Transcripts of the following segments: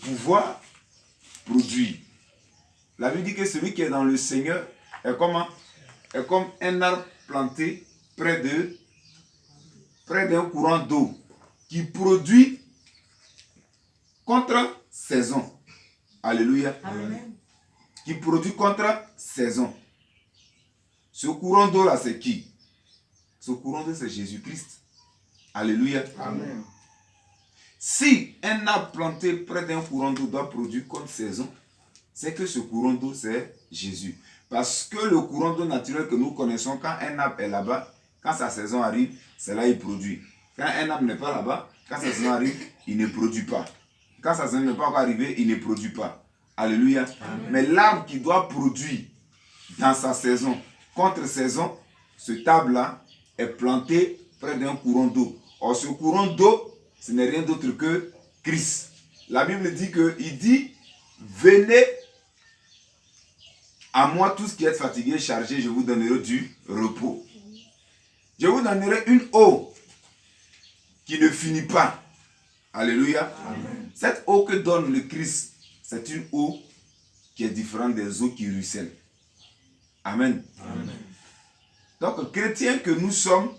pouvoir produire. La Bible dit que celui qui est dans le Seigneur est comment? Est comme un arbre planté près d'un courant d'eau qui produit contre saison. Alléluia. Amen. Qui produit contre saison. Ce courant d'eau là, c'est qui? Ce courant d'eau, c'est Jésus-Christ. Alléluia. Amen. Si un arbre planté près d'un courant d'eau doit produire contre saison, c'est que ce courant d'eau, c'est Jésus. Parce que le courant d'eau naturel que nous connaissons, quand un arbre est là-bas, quand sa saison arrive, c'est là qu'il produit. Quand un arbre n'est pas là-bas, quand sa saison arrive, il ne produit pas. Quand sa saison n'est pas encore arrivée, il ne produit pas. Alléluia. Amen. Mais l'arbre qui doit produire dans sa saison, contre saison, ce arbre-là est planté près d'un courant d'eau. Or, ce courant d'eau, ce n'est rien d'autre que Christ. La Bible dit il dit, venez à moi tous qui êtes fatigués, chargés, je vous donnerai du repos. Je vous donnerai une eau qui ne finit pas. Alléluia. Amen. Cette eau que donne le Christ, c'est une eau qui est différente des eaux qui ruissellent. Amen. Amen. Donc, chrétiens que nous sommes,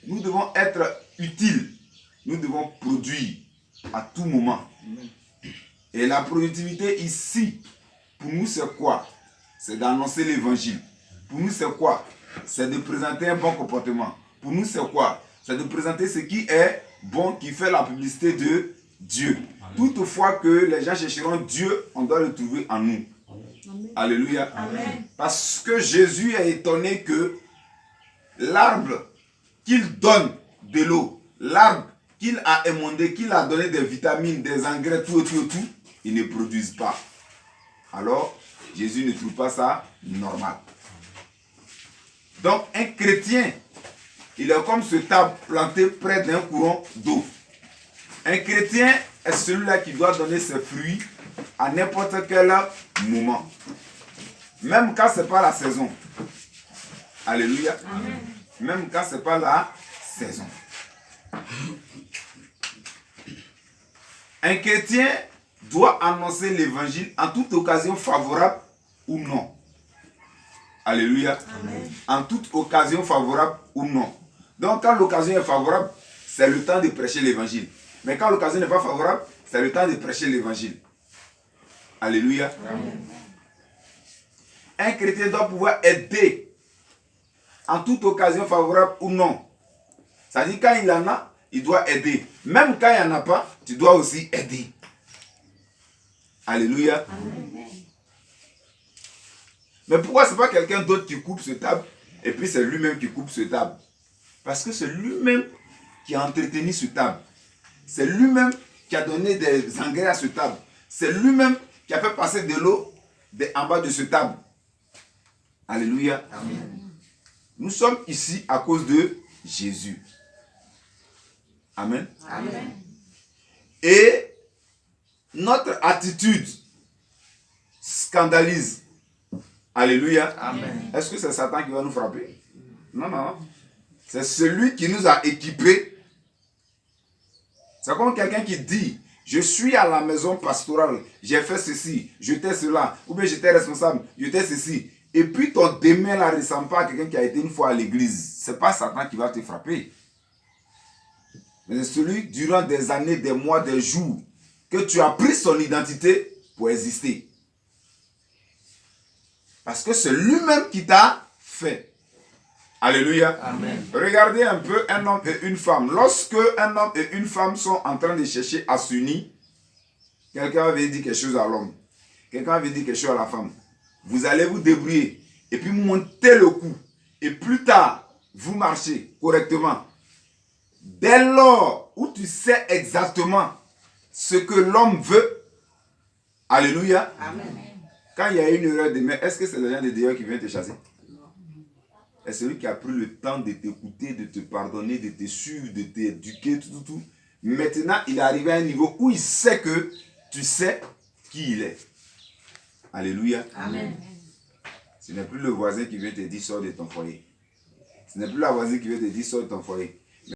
nous devons être utiles. Nous devons produire à tout moment. Amen. Et la productivité ici, pour nous, c'est quoi? C'est d'annoncer l'évangile. Pour nous, c'est quoi? C'est de présenter un bon comportement. Pour nous, c'est quoi? C'est de présenter ce qui est bon, qui fait la publicité de Dieu. Amen. Toutefois que les gens chercheront Dieu, on doit le trouver en nous. Amen. Alléluia. Amen. Parce que Jésus est étonné que l'arbre qu'il donne de l'eau, l'arbre qu'il a émondé, qu'il a donné des vitamines, des engrais, tout, ils ne produisent pas. Alors, Jésus ne trouve pas ça normal. Donc, un chrétien, il est comme ce arbre planté près d'un courant d'eau. Un chrétien est celui-là qui doit donner ses fruits à n'importe quel moment. Même quand ce n'est pas la saison. Alléluia. Amen. Même quand ce n'est pas la saison. Un chrétien doit annoncer l'évangile en toute occasion favorable ou non. Alléluia. Amen. En toute occasion favorable ou non. Donc quand l'occasion est favorable, c'est le temps de prêcher l'évangile. Mais quand l'occasion n'est pas favorable, c'est le temps de prêcher l'évangile. Alléluia. Amen. Un chrétien doit pouvoir aider en toute occasion favorable ou non. Ça dit quand il en a, il doit aider. Même quand il n'y en a pas, tu dois aussi aider. Alléluia. Amen. Mais pourquoi ce n'est pas quelqu'un d'autre qui coupe ce table et puis c'est lui-même qui coupe ce table? Parce que c'est lui-même qui a entretenu ce table. C'est lui-même qui a donné des engrais à ce table. C'est lui-même qui a fait passer de l'eau en bas de ce table. Alléluia. Amen. Nous sommes ici à cause de Jésus. Amen. Amen. Et notre attitude scandalise. Alléluia. Amen. Est-ce que c'est Satan qui va nous frapper? Non, non. C'est celui qui nous a équipés. C'est comme quelqu'un qui dit, je suis à la maison pastorale, j'ai fait ceci, j'étais cela, ou bien j'étais responsable, j'étais ceci. Et puis ton demain ne ressemble pas à quelqu'un qui a été une fois à l'église. Ce n'est pas Satan qui va te frapper. Mais c'est celui, durant des années, des mois, des jours, que tu as pris son identité pour exister. Parce que c'est lui-même qui t'a fait. Alléluia. Amen. Regardez un peu un homme et une femme. Lorsque un homme et une femme sont en train de chercher à s'unir, quelqu'un avait dit quelque chose à l'homme. Quelqu'un avait dit quelque chose à la femme. Vous allez vous débrouiller et puis monter le coup. Et plus tard, vous marchez correctement. Dès lors où tu sais exactement ce que l'homme veut, alléluia. Amen. Quand il y a une erreur de main, est-ce que c'est le gens de dehors qui vient te chasser? C'est celui qui a pris le temps de t'écouter, de te pardonner, de te suivre, de t'éduquer, tout. Maintenant, il est arrivé à un niveau où il sait que tu sais qui il est. Alléluia. Amen. Ce n'est plus le voisin qui vient te dire sors de ton foyer. Ce n'est plus la voisine qui vient te dire sors de ton foyer.